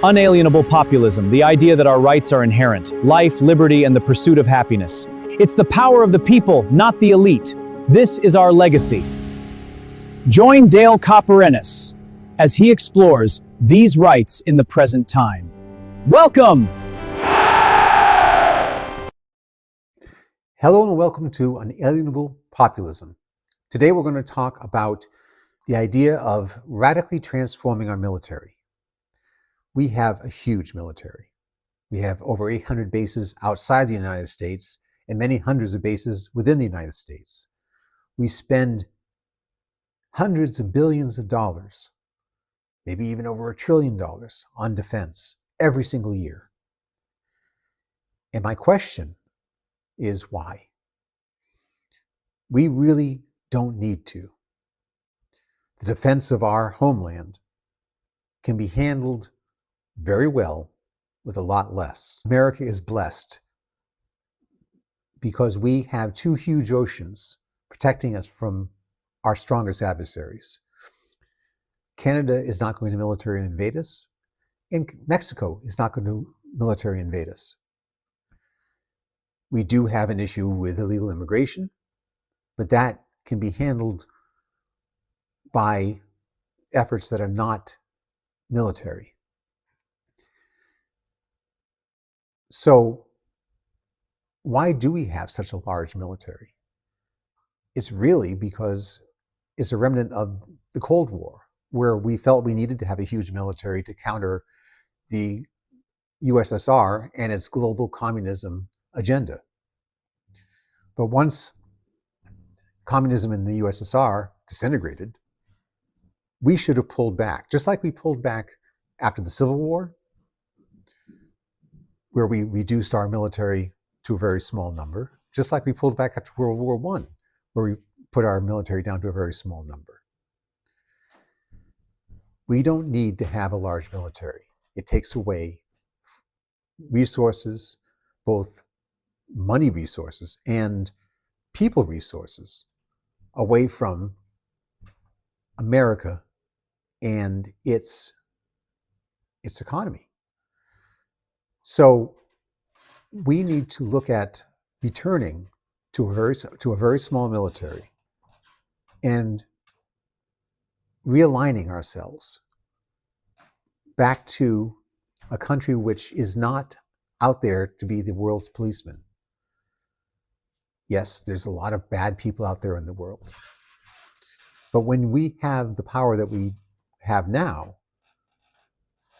Unalienable populism, the idea that our rights are inherent, life, liberty, and the pursuit of happiness. It's the power of the people, not the elite. This is our legacy. Join Dale Copperenis as he explores these rights in the present time. Welcome! Hello and welcome to Unalienable Populism. Today we're going to talk about the idea of radically transforming our military. We have a huge military. We have over 800 bases outside the United States and many hundreds of bases within the United States. We spend hundreds of billions of dollars, maybe even over $1 trillion on defense every single year. And my question is why? We really don't need to. The defense of our homeland can be handled very well with a lot less. America is blessed because we have two huge oceans protecting us from our strongest adversaries. Canada is not going to military invade us, and Mexico is not going to military invade us. We do have an issue with illegal immigration, but that can be handled by efforts that are not military. So, why do we have such a large military? It's really because it's a remnant of the Cold War, where we felt we needed to have a huge military to counter the USSR and its global communism agenda. But once communism in the USSR disintegrated, we should have pulled back, just like we pulled back after the Civil War, where we reduced our military to a very small number, just like we pulled back after World War I, where we put our military down to a very small number. We don't need to have a large military. It takes away resources, both money resources and people resources, away from America and its economy. So we need to look at returning to a very small military and realigning ourselves back to a country which is not out there to be the world's policeman. Yes, there's a lot of bad people out there in the world. But when we have the power that we have now,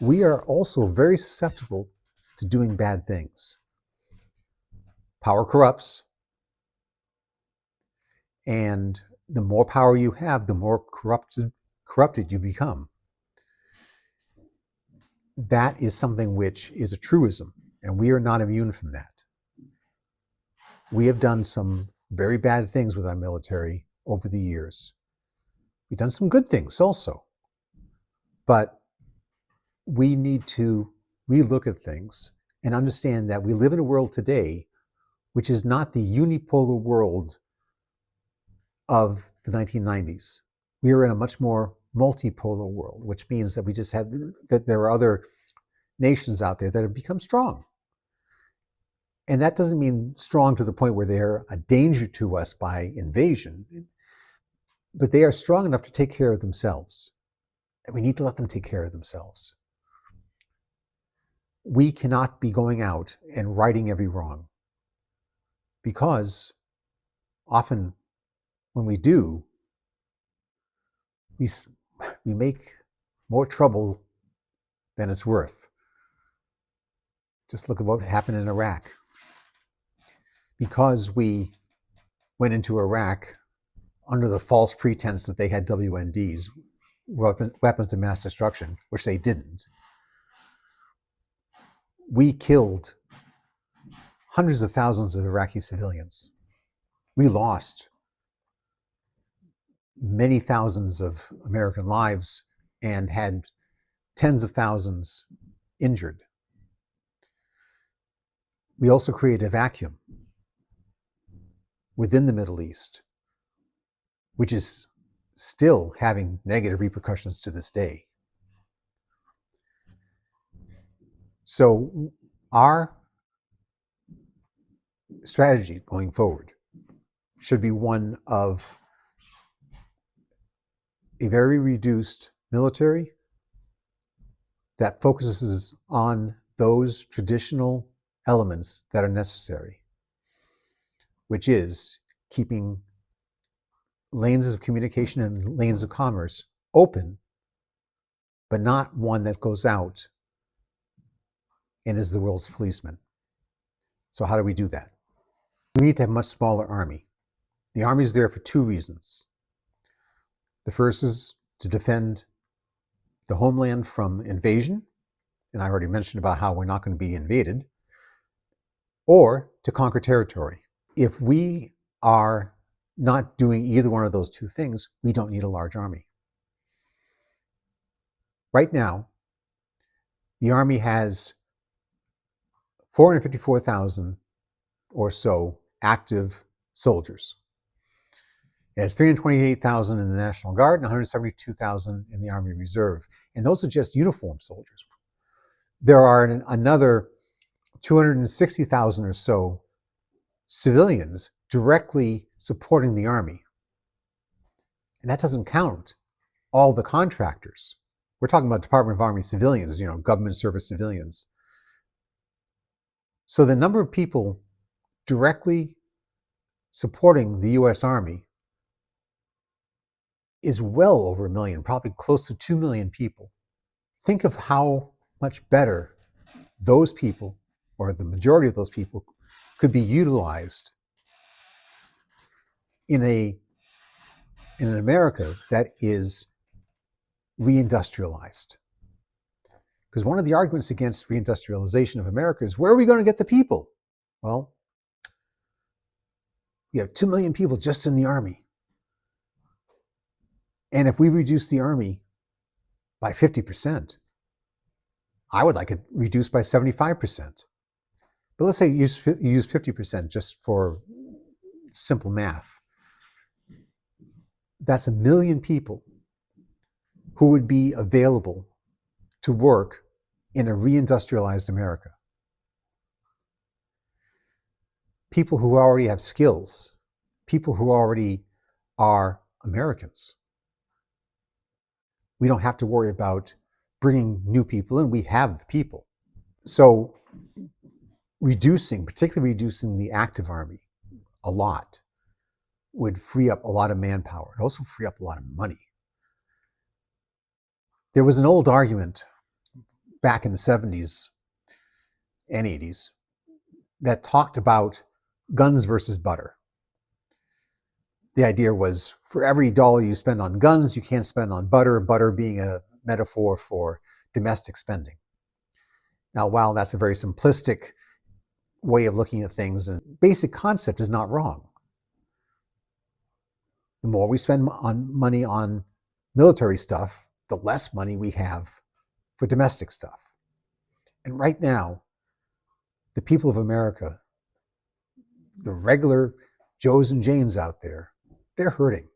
we are also very susceptible to doing bad things. Power corrupts, and the more power you have, the more corrupted you become. That is something which is a truism, and we are not immune from that. We have done some very bad things with our military over the years. We've done some good things also, but we need to relook at things and understand that we live in a world today which is not the unipolar world of the 1990s. We are in a much more multipolar world, which means that that there are other nations out there that have become strong. And that doesn't mean strong to the point where they're a danger to us by invasion, but they are strong enough to take care of themselves. And we need to let them take care of themselves. We cannot be going out and righting every wrong, because often when we do, we make more trouble than it's worth. Just look at what happened in Iraq. Because we went into Iraq under the false pretense that they had WMDs, weapons of mass destruction, which they didn't, we killed hundreds of thousands of Iraqi civilians. We lost many thousands of American lives and had tens of thousands injured. We also created a vacuum within the Middle East, which is still having negative repercussions to this day. So our strategy going forward should be one of a very reduced military that focuses on those traditional elements that are necessary, which is keeping lanes of communication and lanes of commerce open, but not one that goes out and is the world's policeman. So how do we do that? We need to have a much smaller army. The army is there for two reasons. The first is to defend the homeland from invasion, and I already mentioned about how we're not going to be invaded, or to conquer territory. If we are not doing either one of those two things, we don't need a large army. Right now, the Army has 454,000 or so active soldiers. It has 328,000 in the National Guard and 172,000 in the Army Reserve. And those are just uniformed soldiers. There are another 260,000 or so civilians directly supporting the Army. And that doesn't count all the contractors. We're talking about Department of Army civilians, government service civilians. So the number of people directly supporting the US Army is well over 1 million, probably close to 2 million people. Think of how much better those people, or the majority of those people, could be utilized in an America that is reindustrialized. Because one of the arguments against reindustrialization of America is, where are we going to get the people? Well, you have 2 million people just in the Army. And if we reduce the Army by 50%, I would like it reduced by 75%. But let's say you use 50% just for simple math. That's 1 million people who would be available to work in a reindustrialized America. People who already have skills, people who already are Americans. We don't have to worry about bringing new people in. We have the people. So particularly reducing the active army a lot would free up a lot of manpower. It also free up a lot of money. There was an old argument back in the 70s and 80s that talked about guns versus butter. The idea was, for every dollar you spend on guns, you can't spend on butter, butter being a metaphor for domestic spending. Now, while that's a very simplistic way of looking at things, and basic concept is not wrong. The more we spend money on military stuff, the less money we have for domestic stuff. And right now, the people of America, the regular Joes and Janes out there, they're hurting.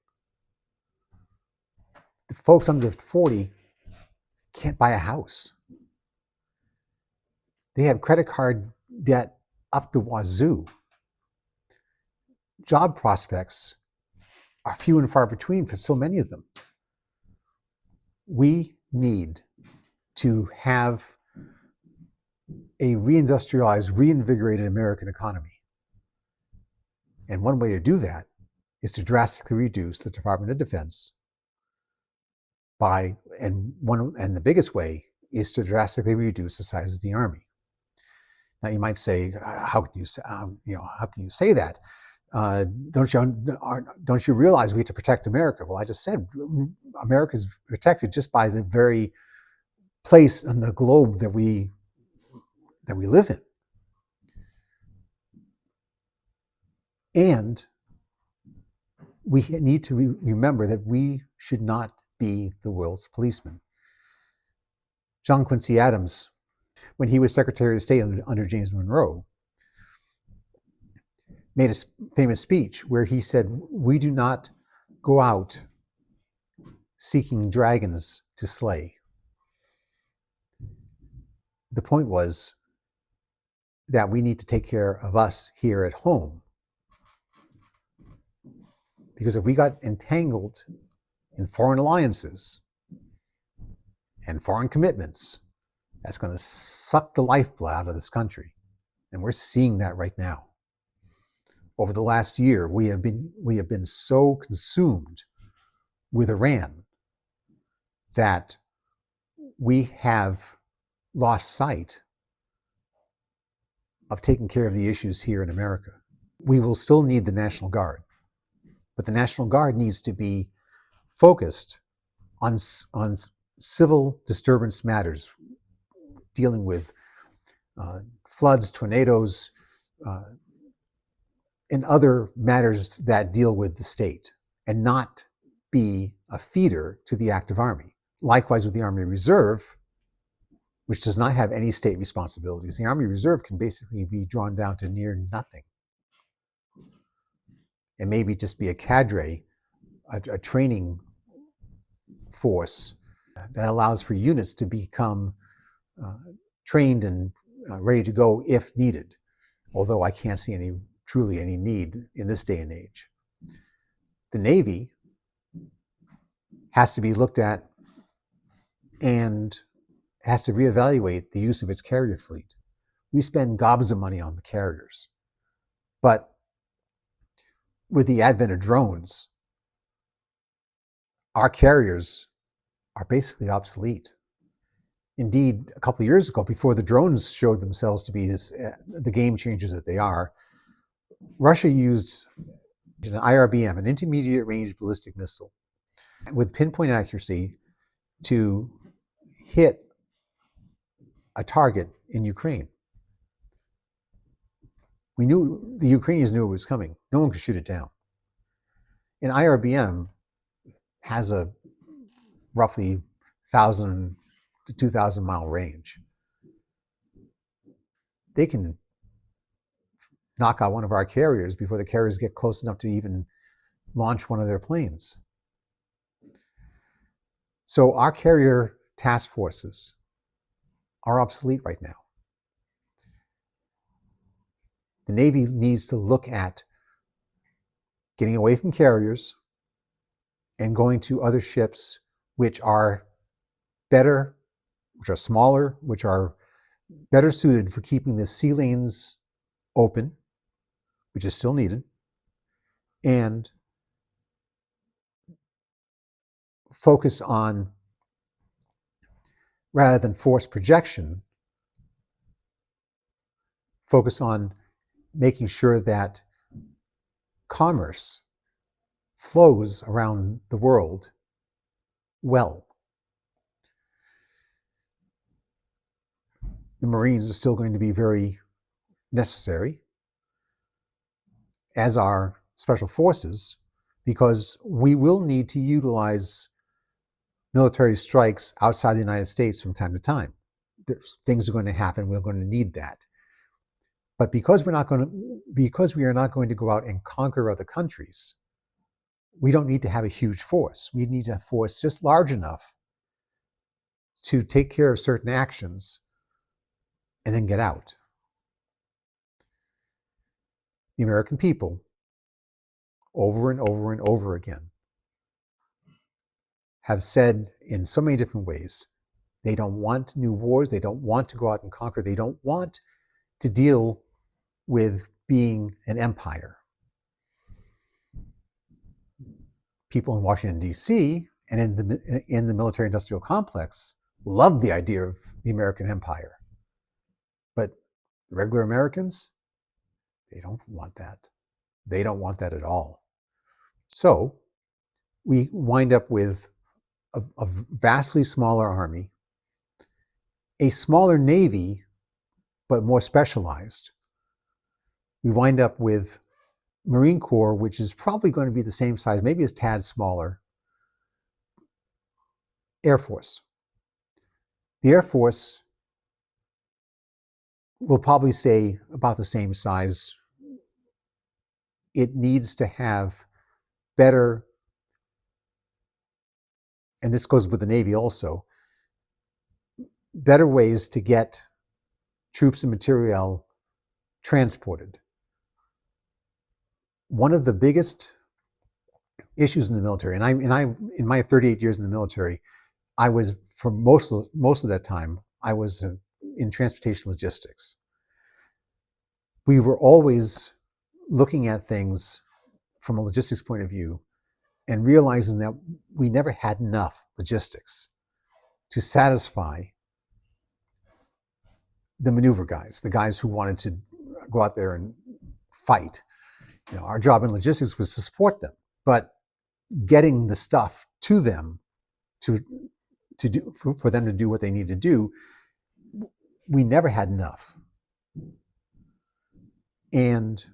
The folks under 40 can't buy a house. They have credit card debt up the wazoo. Job prospects are few and far between for so many of them. We need to have a reindustrialized, reinvigorated American economy. And one way to do that is to drastically reduce the Department of Defense and the biggest way is to drastically reduce the size of the Army. Now you might say, how can you say that? Don't you realize we have to protect America? Well, I just said America is protected just by the very place on the globe that we live in. And we need to remember that we should not be the world's policeman. John Quincy Adams, when he was Secretary of State under James Monroe, made a famous speech where he said, "We do not go out seeking dragons to slay. The point was that we need to take care of us here at home. Because if we got entangled in foreign alliances and foreign commitments, that's going to suck the lifeblood out of this country. And we're seeing that right now. Over the last year, we have been so consumed with Iran that we have lost sight of taking care of the issues here in America. We will still need the National Guard, but the National Guard needs to be focused on civil disturbance matters, dealing with floods, tornadoes, and other matters that deal with the state, and not be a feeder to the active army. Likewise with the Army Reserve, which does not have any state responsibilities. The Army Reserve can basically be drawn down to near nothing. And maybe just be a cadre, a training force that allows for units to become trained and ready to go if needed. Although I can't see truly any need in this day and age. The Navy has to be looked at and has to reevaluate the use of its carrier fleet. We spend gobs of money on the carriers, but with the advent of drones, our carriers are basically obsolete. Indeed, a couple of years ago, before the drones showed themselves to be the game changers that they are, Russia used an IRBM, an intermediate range ballistic missile, with pinpoint accuracy to hit a target in Ukraine. We knew, the Ukrainians knew it was coming. No one could shoot it down. An IRBM has a roughly 1,000 to 2,000 mile range. They can knock out one of our carriers before the carriers get close enough to even launch one of their planes. So our carrier task forces are obsolete right now. The Navy needs to look at getting away from carriers and going to other ships which are better, which are smaller, which are better suited for keeping the sea lanes open, which is still needed, and focus on, rather than force projection, focus on making sure that commerce flows around the world well. The Marines are still going to be very necessary, as are special forces, because we will need to utilize military strikes outside the United States from time to time. Things are going to happen, we're going to need that. But because we are not going to go out and conquer other countries, we don't need to have a huge force. We need a force just large enough to take care of certain actions and then get out. The American people, over and over and over again, have said in so many different ways, they don't want new wars, they don't want to go out and conquer, they don't want to deal with being an empire. People in Washington, D.C., and in the military-industrial complex love the idea of the American empire. But regular Americans, they don't want that. They don't want that at all. So we wind up with a vastly smaller army, a smaller navy, but more specialized. We wind up with Marine Corps, which is probably going to be the same size, maybe a tad smaller. Air Force. The Air Force will probably stay about the same size. It needs to have better, and this goes with the Navy also, better ways to get troops and materiel transported. One of the biggest issues in the military, and I in my 38 years in the military, I was, for most of that time, I was in transportation logistics. We were always looking at things from a logistics point of view and realizing that we never had enough logistics to satisfy the maneuver guys, the guys who wanted to go out there and fight. Our job in logistics was to support them, but getting the stuff to them to do for them to do what they need to do, we never had enough. And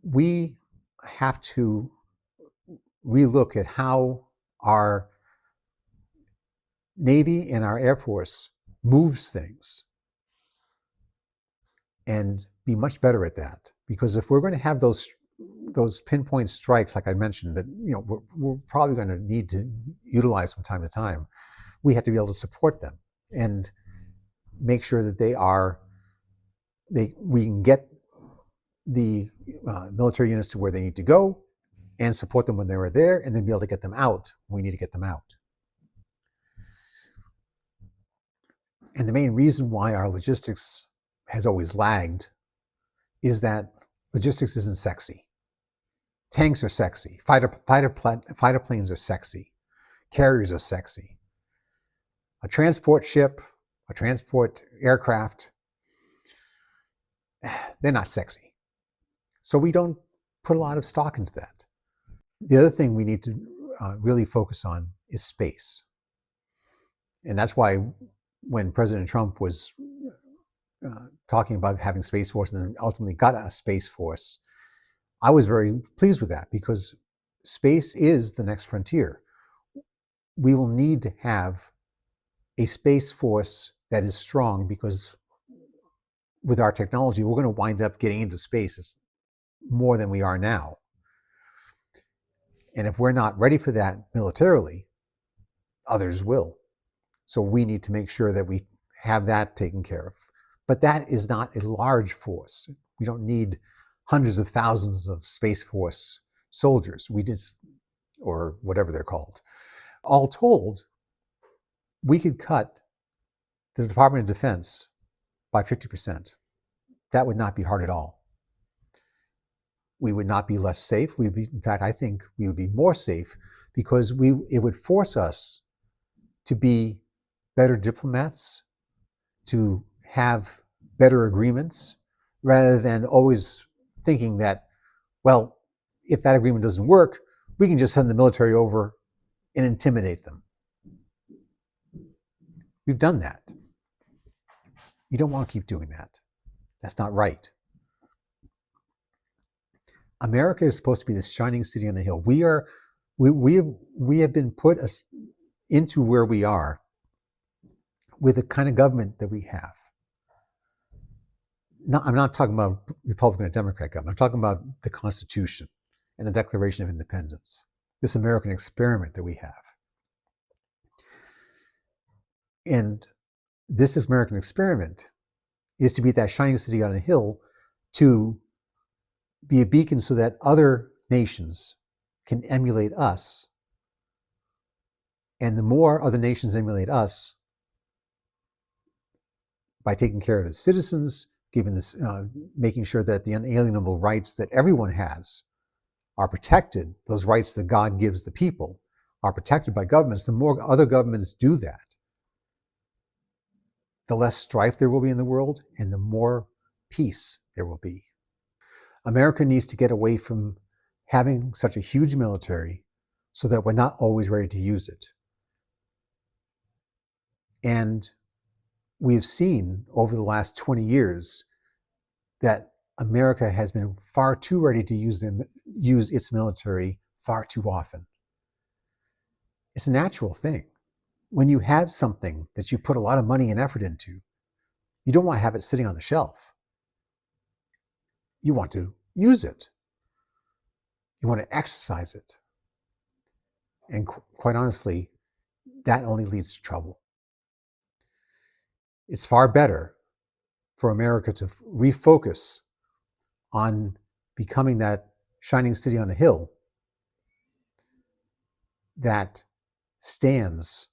we have to relook at how our Navy and our Air Force moves things and be much better at that. Because if we're going to have those pinpoint strikes, like I mentioned, that we're probably going to need to utilize from time to time, we have to be able to support them and make sure that we can get the military units to where they need to go and support them when they were there, and then be able to get them out when we need to get them out. And the main reason why our logistics has always lagged is that logistics isn't sexy. Tanks are sexy. Fighter planes are sexy. Carriers are sexy. A transport ship, a transport aircraft, they're not sexy. So we don't put a lot of stock into that. The other thing we need to really focus on is space. And that's why when President Trump was talking about having Space Force and then ultimately got a Space Force, I was very pleased with that, because space is the next frontier. We will need to have a Space Force that is strong, because with our technology, we're going to wind up getting into space more than we are now. And if we're not ready for that militarily, others will. So we need to make sure that we have that taken care of. But that is not a large force. We don't need hundreds of thousands of Space Force soldiers. Or whatever they're called. All told, we could cut the Department of Defense by 50%. That would not be hard at all. We would not be less safe. In fact, I think we would be more safe, because it would force us to be better diplomats, to have better agreements, rather than always thinking that, well, if that agreement doesn't work, we can just send the military over and intimidate them. We've done that. You don't want to keep doing that. That's not right. America is supposed to be this shining city on the hill. We have been put into where we are with the kind of government that we have. I'm not talking about Republican or Democrat government. I'm talking about the Constitution and the Declaration of Independence, this American experiment that we have. And this American experiment is to be that shining city on a hill, to be a beacon so that other nations can emulate us. And the more other nations emulate us, by taking care of its citizens, making sure that the unalienable rights that everyone has are protected, those rights that God gives the people are protected by governments, the more other governments do that, the less strife there will be in the world, and the more peace there will be. America needs to get away from having such a huge military so that we're not always ready to use it. And we've seen over the last 20 years that America has been far too ready to use its military far too often. It's a natural thing. When you have something that you put a lot of money and effort into, you don't want to have it sitting on the shelf. You want to use it. You want to exercise it. And quite honestly, that only leads to trouble. It's far better for America to refocus on becoming that shining city on a hill that stands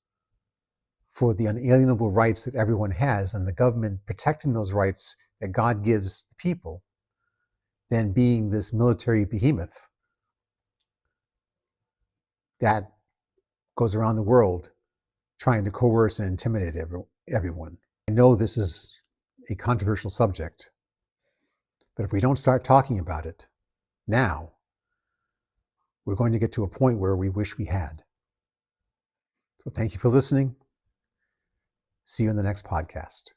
for the unalienable rights that everyone has, and the government protecting those rights that God gives the people, than being this military behemoth that goes around the world trying to coerce and intimidate everyone. I know this is a controversial subject, but if we don't start talking about it now, we're going to get to a point where we wish we had. So thank you for listening. See you in the next podcast.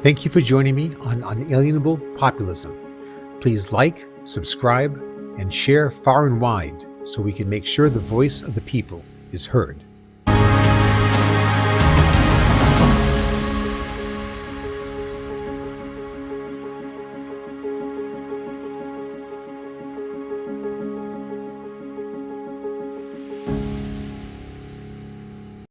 Thank you for joining me on Unalienable Populism. Please like, subscribe, and share far and wide so we can make sure the voice of the people is heard.